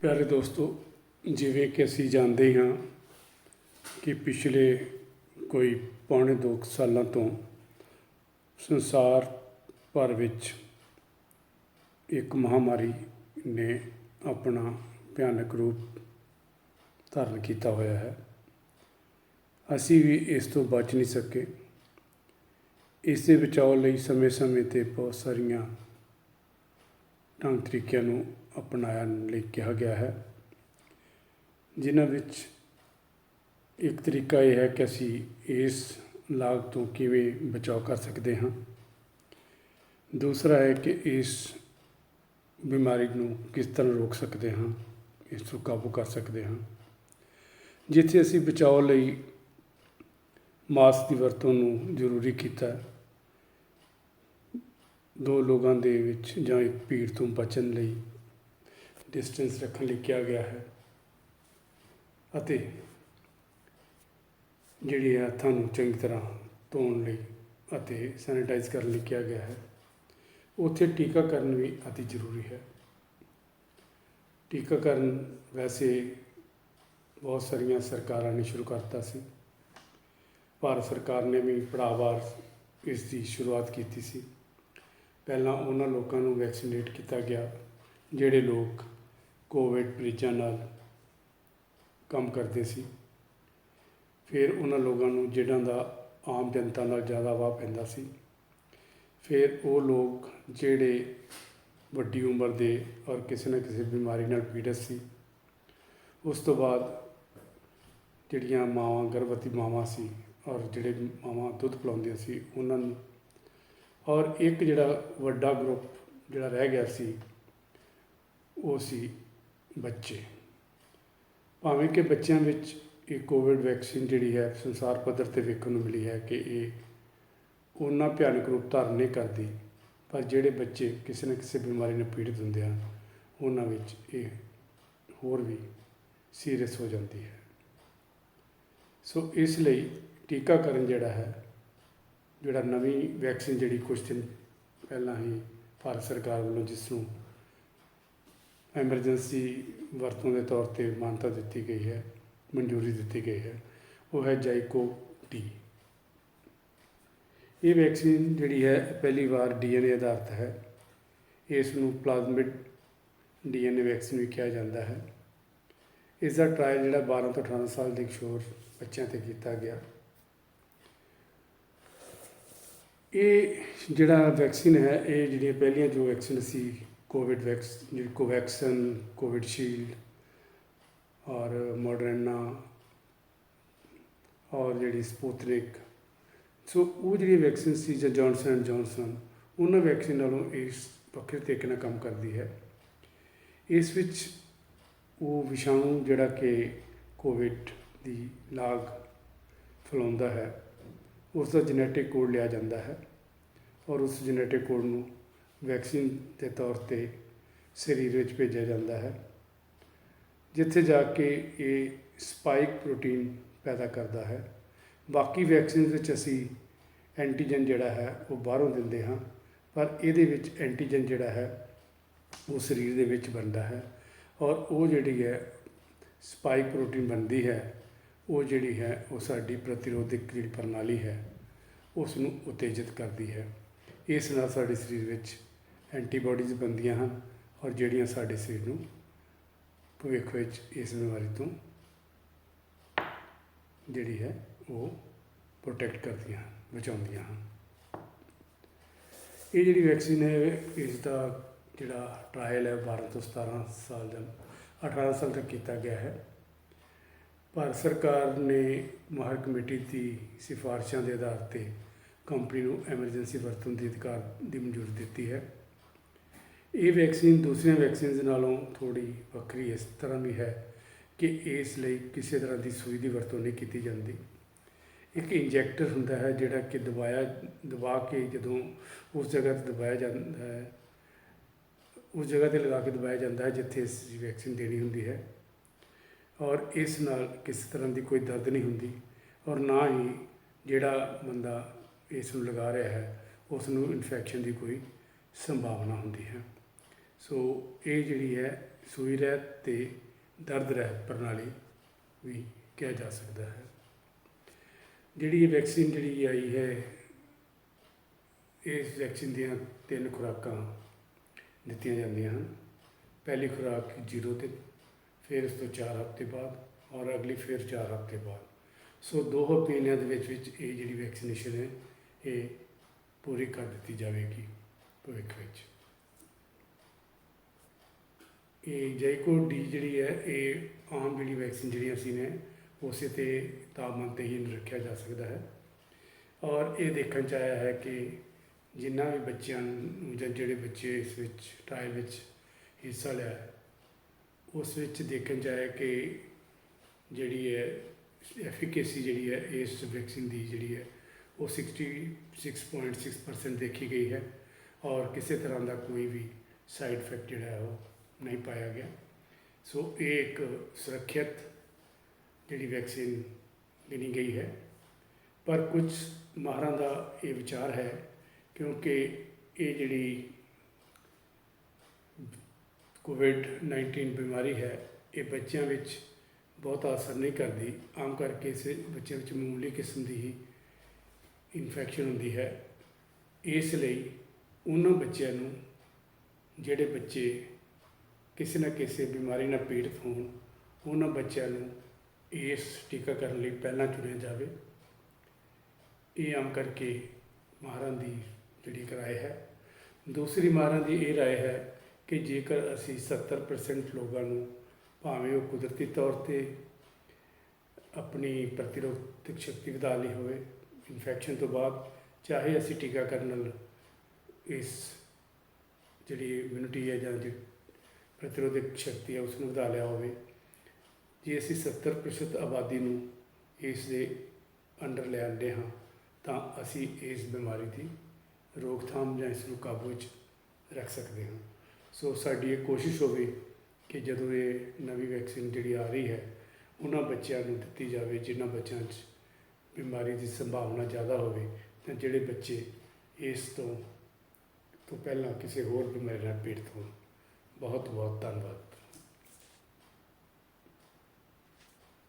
ਪਿਆਰੇ ਦੋਸਤੋ, ਜਿਵੇਂ ਕਿ ਅਸੀਂ ਜਾਣਦੇ ਹਾਂ ਕਿ ਪਿਛਲੇ ਕੋਈ ਪੌਣੇ 2 ਸਾਲਾਂ ਤੋਂ ਸੰਸਾਰ ਭਰ ਵਿੱਚ ਇੱਕ ਮਹਾਂਮਾਰੀ ਨੇ ਆਪਣਾ ਭਿਆਨਕ ਰੂਪ ਧਾਰਨ ਕੀਤਾ ਹੋਇਆ ਹੈ। ਅਸੀਂ ਵੀ ਇਸ ਤੋਂ ਬਚ ਨਹੀਂ ਸਕੇ। ਇਸ ਦੇ ਬਚਾਓ ਲਈ ਸਮੇਂ-ਸਮੇਂ 'ਤੇ ਬਹੁਤ ਸਾਰੀਆਂ ਢੰਗ ਤਰੀਕਿਆਂ ਨੂੰ ਅਪਣਾਉਣ ਲਈ ਕਿਹਾ ਗਿਆ ਹੈ, ਜਿਨ੍ਹਾਂ ਵਿੱਚ ਇੱਕ ਤਰੀਕਾ ਇਹ ਹੈ ਕਿ ਅਸੀਂ ਇਸ ਲਾਗ ਤੋਂ ਕਿਵੇਂ ਬਚਾਓ ਕਰ ਸਕਦੇ ਹਾਂ। ਦੂਸਰਾ ਹੈ ਕਿ ਇਸ ਬਿਮਾਰੀ ਨੂੰ ਕਿਸ ਤਰ੍ਹਾਂ ਰੋਕ ਸਕਦੇ ਹਾਂ, ਇਸ ਤੋਂ ਕਾਬੂ ਕਰ ਸਕਦੇ ਹਾਂ। ਜਿੱਥੇ ਅਸੀਂ ਬਚਾਓ ਲਈ ਮਾਸਕ ਦੀ ਵਰਤੋਂ ਨੂੰ ਜ਼ਰੂਰੀ ਕੀਤਾ, ਦੋ ਲੋਕਾਂ ਦੇ ਵਿੱਚ ਜਾਂ ਇੱਕ ਭੀੜ ਤੋਂ ਬਚਣ ਲਈ ਡਿਸਟੈਂਸ ਰੱਖਣ ਲਈ ਕਿਹਾ ਗਿਆ ਹੈ, ਅਤੇ ਜਿਹੜੀ ਹੱਥਾਂ ਨੂੰ ਚੰਗੀ ਤਰ੍ਹਾਂ ਧੋਣ ਲਈ ਅਤੇ ਸੈਨੀਟਾਈਜ਼ ਕਰਨ ਲਈ ਕਿਹਾ ਗਿਆ ਹੈ। ਉੱਥੇ ਟੀਕਾਕਰਨ ਵੀ ਅਤੀ ਜ਼ਰੂਰੀ ਹੈ। ਟੀਕਾਕਰਨ ਵੈਸੇ ਬਹੁਤ ਸਾਰੀਆਂ ਸਰਕਾਰਾਂ ਨੇ ਸ਼ੁਰੂ ਕਰਤਾ ਸੀ। ਭਾਰਤ ਸਰਕਾਰ ਨੇ ਵੀ ਪੜਾਅਵਾਰ ਇਸ ਦੀ ਸ਼ੁਰੂਆਤ ਕੀਤੀ ਸੀ। ਪਹਿਲਾਂ ਉਹਨਾਂ ਲੋਕਾਂ ਨੂੰ ਵੈਕਸੀਨੇਟ ਕੀਤਾ ਗਿਆ ਜਿਹੜੇ ਲੋਕ ਕੋਵਿਡ ਮਰੀਜ਼ਾਂ ਨਾਲ ਕੰਮ ਕਰਦੇ ਸੀ। ਫਿਰ ਉਹਨਾਂ ਲੋਕਾਂ ਨੂੰ ਜਿਹਨਾਂ ਦਾ ਆਮ ਜਨਤਾ ਨਾਲ ਜ਼ਿਆਦਾ ਵਾਹ ਪੈਂਦਾ ਸੀ। ਫਿਰ ਉਹ ਲੋਕ ਜਿਹੜੇ ਵੱਡੀ ਉਮਰ ਦੇ ਔਰ ਕਿਸੇ ਨਾ ਕਿਸੇ ਬਿਮਾਰੀ ਨਾਲ ਪੀੜਤ ਸੀ। ਉਸ ਤੋਂ ਬਾਅਦ ਜਿਹੜੀਆਂ ਮਾਵਾਂ, ਗਰਭਵਤੀ ਮਾਵਾਂ ਸੀ ਔਰ ਜਿਹੜੇ ਮਾਵਾਂ ਦੁੱਧ ਪਿਲਾਉਂਦੀਆਂ ਸੀ ਉਹਨਾਂ ਨੂੰ, ਔਰ ਇੱਕ ਜਿਹੜਾ ਵੱਡਾ ਗਰੁੱਪ ਜਿਹੜਾ ਰਹਿ ਗਿਆ ਸੀ ਉਹ ਸੀ ਬੱਚੇ। ਭਾਵੇਂ ਕਿ ਬੱਚਿਆਂ ਵਿੱਚ ਇਹ ਕੋਵਿਡ ਵੈਕਸੀਨ ਜਿਹੜੀ ਹੈ ਸੰਸਾਰ ਪੱਧਰ 'ਤੇ ਵੇਖਣ ਨੂੰ ਮਿਲੀ ਹੈ ਕਿ ਇਹ ਓਨਾ ਭਿਆਨਕ ਰੂਪ ਧਾਰਨ ਨਹੀਂ ਕਰਦੀ, ਪਰ ਜਿਹੜੇ ਬੱਚੇ ਕਿਸੇ ਨਾ ਕਿਸੇ ਬਿਮਾਰੀ ਨਾਲ ਪੀੜਤ ਹੁੰਦੇ ਹਨ ਉਹਨਾਂ ਵਿੱਚ ਇਹ ਹੋਰ ਵੀ ਸੀਰੀਅਸ ਹੋ ਜਾਂਦੀ ਹੈ। ਸੋ ਇਸ ਲਈ ਟੀਕਾਕਰਨ ਜਿਹੜਾ ਨਵੀਂ ਵੈਕਸੀਨ ਜਿਹੜੀ ਕੁਛ ਦਿਨ ਪਹਿਲਾਂ ਹੀ ਭਾਰਤ ਸਰਕਾਰ ਵੱਲੋਂ ਜਿਸ ਨੂੰ ਐਮਰਜੈਂਸੀ ਵਰਤੋਂ ਦੇ ਤੌਰ 'ਤੇ ਮਾਨਤਾ ਦਿੱਤੀ ਗਈ ਹੈ, ਮਨਜ਼ੂਰੀ ਦਿੱਤੀ ਗਈ ਹੈ, ਉਹ ਹੈ ਜਾਈਕੋਵ-ਡੀ। ਇਹ ਵੈਕਸੀਨ ਜਿਹੜੀ ਹੈ ਪਹਿਲੀ ਵਾਰ DNA ਆਧਾਰਿਤ ਹੈ। ਇਸ ਨੂੰ ਪਲਾਜ਼ਮਿਡ DNA ਵੈਕਸੀਨ ਵੀ ਕਿਹਾ ਜਾਂਦਾ ਹੈ। ਇਸ ਦਾ ਟਰਾਇਲ ਜਿਹੜਾ 12 ਤੋਂ 18 ਸਾਲ ਦੇ ਕਿਸ਼ੋਰ ਬੱਚਿਆਂ 'ਤੇ ਕੀਤਾ ਗਿਆ। ਇਹ ਜਿਹੜਾ ਵੈਕਸੀਨ ਹੈ, ਇਹ ਜਿਹੜੀਆਂ ਪਹਿਲੀਆਂ ਜੋ ਵੈਕਸੀਨ ਸੀ ਕੋਵਿਡ ਜਿਹੜੀ ਕੋਵੈਕਸਨ, ਕੋਵਿਡਸ਼ੀਲਡ ਔਰ ਮੋਡਰਨਾ ਔਰ ਜਿਹੜੀ ਸਪੁਤਨਿਕ, ਸੋ ਉਹ ਜਿਹੜੀ ਵੈਕਸੀਨ ਸੀ ਜਾਂ ਜੌਨਸਨ ਐਂਡ ਜੌਨਸਨ, ਉਹਨਾਂ ਵੈਕਸੀਨ ਨਾਲੋਂ ਇਸ ਵੱਖਰੇ ਤਰੀਕੇ ਨਾਲ ਕੰਮ ਕਰਦੀ ਹੈ। ਇਸ ਵਿੱਚ ਉਹ ਵਿਸ਼ਾਣੂ ਜਿਹੜਾ ਕਿ ਕੋਵਿਡ ਦੀ ਲਾਗ ਫੈਲਾਉਂਦਾ ਹੈ ਉਸ ਦਾ ਜੈਨੇਟਿਕ ਕੋਡ ਲਿਆ ਜਾਂਦਾ ਹੈ ਔਰ ਉਸ ਜੈਨੇਟਿਕ ਕੋਡ ਨੂੰ ਵੈਕਸੀਨ ਦੇ ਤੌਰ 'ਤੇ ਸਰੀਰ ਵਿੱਚ ਭੇਜਿਆ ਜਾਂਦਾ ਹੈ, ਜਿੱਥੇ ਜਾ ਕੇ ਇਹ ਸਪਾਈਕ ਪ੍ਰੋਟੀਨ ਪੈਦਾ ਕਰਦਾ ਹੈ। ਬਾਕੀ ਵੈਕਸੀਨ ਵਿੱਚ ਅਸੀਂ ਐਂਟੀਜਨ ਜਿਹੜਾ ਹੈ ਉਹ ਬਾਹਰੋਂ ਦਿੰਦੇ ਹਾਂ, ਪਰ ਇਹਦੇ ਵਿੱਚ ਐਂਟੀਜਨ ਜਿਹੜਾ ਹੈ ਉਹ ਸਰੀਰ ਦੇ ਵਿੱਚ ਬਣਦਾ ਹੈ ਔਰ ਉਹ ਜਿਹੜੀ ਹੈ ਸਪਾਈਕ ਪ੍ਰੋਟੀਨ ਬਣਦੀ ਹੈ, ਉਹ ਜਿਹੜੀ ਹੈ ਉਹ ਸਾਡੀ ਪ੍ਰਤੀਰੋਧਕ ਜਿਹੜੀ ਪ੍ਰਣਾਲੀ ਹੈ ਉਸ ਨੂੰ ਉਤੇਜਿਤ ਕਰਦੀ ਹੈ। ਇਸ ਨਾਲ ਸਾਡੇ ਸਰੀਰ ਵਿੱਚ ਐਂਟੀਬਾਡੀਜ਼ ਬਣਦੀਆਂ ਹਨ ਔਰ ਜਿਹੜੀਆਂ ਸਾਡੇ ਸਰੀਰ ਨੂੰ ਭਵਿੱਖ ਵਿੱਚ ਇਸ ਬਿਮਾਰੀ ਤੋਂ ਜਿਹੜੀ ਹੈ ਉਹ ਪ੍ਰੋਟੈਕਟ ਕਰਦੀਆਂ ਹਨ, ਬਚਾਉਂਦੀਆਂ ਹਨ। ਇਹ ਜਿਹੜੀ ਵੈਕਸੀਨ ਹੈ ਇਸ ਦਾ ਜਿਹੜਾ ਟਰਾਇਲ ਹੈ 12 ਤੋਂ 17 ਸਾਲ ਜਾਂ 18 ਸਾਲ ਤੱਕ ਕੀਤਾ ਗਿਆ ਹੈ। ਭਾਰਤ ਸਰਕਾਰ ਨੇ ਮਾਹਰ ਕਮੇਟੀ ਦੀ ਸਿਫਾਰਿਸ਼ਾਂ ਦੇ ਆਧਾਰ 'ਤੇ ਕੰਪਨੀ ਨੂੰ ਐਮਰਜੈਂਸੀ ਵਰਤੋਂ ਦੇ ਅਧਿਕਾਰ ਦੀ ਮਨਜ਼ੂਰੀ ਦਿੱਤੀ ਹੈ। ਇਹ ਵੈਕਸੀਨ ਦੂਸਰੀਆਂ ਵੈਕਸੀਨਸ ਨਾਲੋਂ ਥੋੜ੍ਹੀ ਵੱਖਰੀ ਇਸ ਤਰ੍ਹਾਂ ਵੀ ਹੈ ਕਿ ਇਸ ਲਈ ਕਿਸੇ ਤਰ੍ਹਾਂ ਦੀ ਸੂਈ ਦੀ ਵਰਤੋਂ ਨਹੀਂ ਕੀਤੀ ਜਾਂਦੀ। ਇੱਕ ਇੰਜੈਕਟਰ ਹੁੰਦਾ ਹੈ ਜਿਹੜਾ ਕਿ ਦਬਾ ਕੇ ਜਦੋਂ ਉਸ ਜਗ੍ਹਾ 'ਤੇ ਦਬਾਇਆ ਜਾਂਦਾ ਹੈ, ਉਸ ਜਗ੍ਹਾ 'ਤੇ ਲਗਾ ਕੇ ਦਬਾਇਆ ਜਾਂਦਾ ਹੈ ਜਿੱਥੇ ਇਸ ਵੈਕਸੀਨ ਦੇਣੀ ਹੁੰਦੀ ਹੈ, ਔਰ ਇਸ ਨਾਲ ਕਿਸੇ ਤਰ੍ਹਾਂ ਦੀ ਕੋਈ ਦਰਦ ਨਹੀਂ ਹੁੰਦੀ ਔਰ ਨਾ ਹੀ ਜਿਹੜਾ ਬੰਦਾ ਇਸ ਨੂੰ ਲਗਾ ਰਿਹਾ ਹੈ ਉਸ ਨੂੰ ਇਨਫੈਕਸ਼ਨ ਦੀ ਕੋਈ ਸੰਭਾਵਨਾ ਹੁੰਦੀ ਹੈ। ਸੋ ਇਹ ਜਿਹੜੀ ਹੈ ਸੂਈ ਰਹਿਤ ਤੇ ਦਰਦ ਰਹਿਤ ਪ੍ਰਣਾਲੀ ਵੀ ਕਿਹਾ ਜਾ ਸਕਦਾ ਹੈ। ਜਿਹੜੀ ਇਹ ਵੈਕਸੀਨ ਜਿਹੜੀ ਆਈ ਹੈ, ਇਸ ਵੈਕਸੀਨ ਦੀਆਂ 3 ਖੁਰਾਕਾਂ ਦਿੱਤੀਆਂ ਜਾਂਦੀਆਂ ਹਨ। ਪਹਿਲੀ ਖੁਰਾਕ 0 ਦਿਨ, ਫਿਰ ਉਸ ਤੋਂ 4 ਹਫ਼ਤੇ ਬਾਅਦ ਔਰ ਅਗਲੀ ਫਿਰ 4 ਹਫ਼ਤੇ ਬਾਅਦ। ਸੋ 2 ਮਹੀਨਿਆਂ ਦੇ ਵਿੱਚ ਇਹ ਜਿਹੜੀ ਵੈਕਸੀਨੇਸ਼ਨ ਹੈ ਇਹ ਪੂਰੀ ਕਰ ਦਿੱਤੀ ਜਾਵੇਗੀ ਭਵਿੱਖ ਵਿੱਚ। ਇਹ ਜਾਈਕੋਡ ਡੀ ਜਿਹੜੀ ਹੈ ਇਹ ਆਮ ਜਿਹੜੀ ਵੈਕਸੀਨ ਜਿਹੜੀਆਂ ਸੀ ਨੇ ਉਸੇ ਤੇ ਤਾਪਮਾਨ 'ਤੇ ਹੀ ਰੱਖਿਆ ਜਾ ਸਕਦਾ ਹੈ। ਔਰ ਇਹ ਦੇਖਣ 'ਚ ਆਇਆ ਹੈ ਕਿ ਜਿੰਨਾ ਵੀ ਬੱਚਿਆਂ ਨੂੰ ਜਾਂ ਜਿਹੜੇ ਬੱਚੇ ਇਸ ਵਿੱਚ ਟਰਾਇਲ ਵਿੱਚ ਹਿੱਸਾ ਲਿਆ ਹੈ, ਉਸ ਵਿੱਚ ਦੇਖਣ 'ਚ ਆਇਆ ਕਿ ਜਿਹੜੀ ਹੈ ਐਫੀਕੇਸੀ ਜਿਹੜੀ ਹੈ ਇਸ ਵੈਕਸੀਨ ਦੀ ਜਿਹੜੀ ਹੈ ਉਹ 66.6% ਦੇਖੀ ਗਈ ਹੈ ਔਰ ਕਿਸੇ ਤਰ੍ਹਾਂ ਦਾ ਕੋਈ ਵੀ ਸਾਈਡ ਇਫੈਕਟ ਜਿਹੜਾ ਹੈ ਉਹ ਨਹੀਂ ਪਾਇਆ ਗਿਆ। ਸੋ ਇਹ ਇੱਕ ਸੁਰੱਖਿਅਤ ਜਿਹੜੀ ਵੈਕਸੀਨ ਗਿਣੀ ਗਈ ਹੈ। ਪਰ ਕੁਝ ਮਾਹਰਾਂ ਦਾ ਇਹ ਵਿਚਾਰ ਹੈ ਕਿਉਂਕਿ ਇਹ ਜਿਹੜੀ ਕੋਵਿਡ-19 ਬਿਮਾਰੀ ਹੈ ਇਹ ਬੱਚਿਆਂ ਵਿੱਚ ਬਹੁਤਾ ਅਸਰ ਨਹੀਂ ਕਰਦੀ। ਆਮ ਕਰਕੇ ਇਸ ਬੱਚਿਆਂ ਵਿੱਚ ਮਾਮੂਲੀ ਕਿਸਮ ਦੀ ਹੀ ਇਨਫੈਕਸ਼ਨ ਹੁੰਦੀ ਹੈ। ਇਸ ਲਈ ਉਹਨਾਂ ਬੱਚਿਆਂ ਨੂੰ ਜਿਹੜੇ ਬੱਚੇ ਕਿਸੇ ਨਾ ਕਿਸੇ ਬਿਮਾਰੀ ਨਾਲ ਪੀੜਤ ਹੋਣ, ਉਹਨਾਂ ਬੱਚਿਆਂ ਨੂੰ ਇਸ ਟੀਕਾਕਰਨ ਲਈ ਪਹਿਲਾਂ ਚੁਣਿਆ ਜਾਵੇ। ਇਹ ਆਮ ਕਰਕੇ ਮਾਹਰਾਂ ਦੀ ਜਿਹੜੀ ਰਾਏ ਹੈ। ਦੂਸਰੀ ਮਾਹਰਾਂ ਦੀ ਇਹ ਰਾਏ ਹੈ ਕਿ ਜੇਕਰ ਅਸੀਂ 70% ਲੋਕਾਂ ਨੂੰ ਭਾਵੇਂ ਉਹ ਕੁਦਰਤੀ ਤੌਰ 'ਤੇ ਆਪਣੀ ਪ੍ਰਤੀਰੋਧਕ ਸ਼ਕਤੀ ਵਧਾ ਲਈ ਹੋਵੇ ਇਨਫੈਕਸ਼ਨ ਤੋਂ ਬਾਅਦ, ਚਾਹੇ ਅਸੀਂ ਟੀਕਾਕਰਨ ਨਾਲ ਇਸ ਜਿਹੜੀ ਇਮਿਊਨਿਟੀ ਹੈ ਜਾਂ ਜਿਹੜੀ ਪ੍ਰਤੀਰੋਧਕ ਸ਼ਕਤੀ ਹੈ ਉਸ ਨੂੰ ਵਧਾ ਲਿਆ ਹੋਵੇ, ਜੇ ਅਸੀਂ 70% ਆਬਾਦੀ ਨੂੰ ਇਸ ਦੇ ਅੰਡਰ ਲੈ ਆਉਂਦੇ ਹਾਂ ਤਾਂ ਅਸੀਂ ਇਸ ਬਿਮਾਰੀ ਦੀ ਰੋਕਥਾਮ ਜਾਂ ਇਸ ਨੂੰ ਕਾਬੂ ਵਿੱਚ ਰੱਖ ਸਕਦੇ ਹਾਂ। ਸੋ ਸਾਡੀ ਇਹ ਕੋਸ਼ਿਸ਼ ਹੋਵੇ ਕਿ ਜਦੋਂ ਇਹ ਨਵੀਂ ਵੈਕਸੀਨ ਜਿਹੜੀ ਆ ਰਹੀ ਹੈ ਉਹਨਾਂ ਬੱਚਿਆਂ ਨੂੰ ਦਿੱਤੀ ਜਾਵੇ ਜਿਨ੍ਹਾਂ ਬੱਚਿਆਂ 'ਚ ਬਿਮਾਰੀ ਦੀ ਸੰਭਾਵਨਾ ਜ਼ਿਆਦਾ ਹੋਵੇ, ਤਾਂ ਜਿਹੜੇ ਬੱਚੇ ਇਸ ਤੋਂ ਪਹਿਲਾਂ ਕਿਸੇ ਹੋਰ ਬਿਮਾਰੀ ਨਾਲ ਪੀੜਤ ਹੋਣ। ਬਹੁਤ ਬਹੁਤ ਧੰਨਵਾਦ।